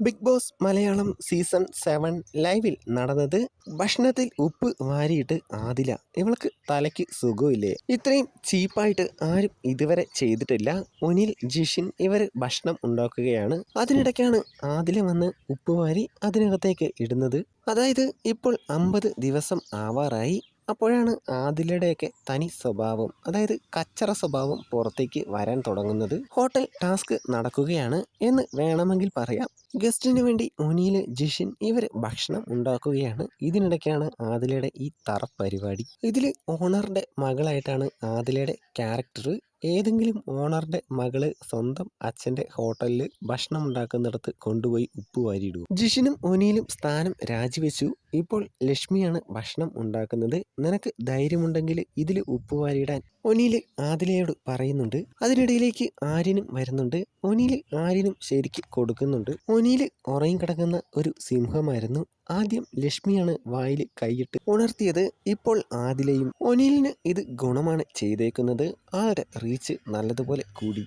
Big boss Malayalam season 7 ലൈവിൽ നടന്നത് ഭക്ഷണത്തിൽ ഉപ്പ് വാരിയിട്ട് ആദില ഇവൾക്ക് തലയ്ക്ക് സുഖമില്ലേ? ഇത്രയും ചീപ്പായിട്ട് ആരും ഇതുവരെ ചെയ്തിട്ടില്ല. ഒനിൽ ജിഷിൻ ഇവർ ഭക്ഷണം ഉണ്ടാക്കുകയാണ്. അതിനിടയ്ക്കാണ് ആദില വന്ന് ഉപ്പ് വാരി അതിനകത്തേക്ക് ഇടുന്നത്. അതായത് ഇപ്പോൾ 50 ദിവസം ആവാറായി. അപ്പോഴാണ് ആദിലയുടെയൊക്കെ തനി സ്വഭാവം, അതായത് കച്ചറ സ്വഭാവം പുറത്തേക്ക് വരാൻ തുടങ്ങുന്നത്. ഹോട്ടൽ ടാസ്ക് നടക്കുകയാണ് എന്ന് വേണമെങ്കിൽ പറയാം. ഗസ്റ്റിന് വേണ്ടി ഒനിയിൽ ജിഷിൻ ഇവർ ഭക്ഷണം ഉണ്ടാക്കുകയാണ്. ഇതിനിടയ്ക്കാണ് ആദിലയുടെ ഈ പരിപാടി. ഇതിൽ ഓണറുടെ മകളായിട്ടാണ് ആദിലയുടെ ക്യാരക്ടർ. ഏതെങ്കിലും ഓണറുടെ മകള് സ്വന്തം അച്ഛൻ്റെ ഹോട്ടലിൽ ഭക്ഷണം ഉണ്ടാക്കുന്നിടത്ത് കൊണ്ടുപോയി ഉപ്പ് വാരിയിടും. ജിഷിനും ഒനിയിലും സ്ഥാനം രാജിവെച്ചു. ഇപ്പോൾ ലക്ഷ്മിയാണ് ഭക്ഷണം ഉണ്ടാക്കുന്നത്. നിനക്ക് ധൈര്യമുണ്ടെങ്കിൽ ഇതിൽ ഉപ്പ് വാരിയിടാൻ ഒനിയിൽ ആദിലയോട് പറയുന്നുണ്ട്. അതിനിടയിലേക്ക് ആര്യനും വരുന്നുണ്ട്. ഒനിയിൽ ആര്യനും ശരിക്ക് കൊടുക്കുന്നുണ്ട്. ഒനിയിൽ ഉറങ്ങിക്കിടക്കുന്ന ഒരു സിംഹമായിരുന്നു. ആദ്യം ലക്ഷ്മിയാണ് വായിൽ കൈയിട്ട് ഉണർത്തിയത്. ഇപ്പോൾ ആദിലയും. ഒനിയിലിന് ഇത് ഗുണമാണ് ചെയ്തേക്കുന്നത്. ആളുടെ റീച്ച് നല്ലതുപോലെ കൂടി.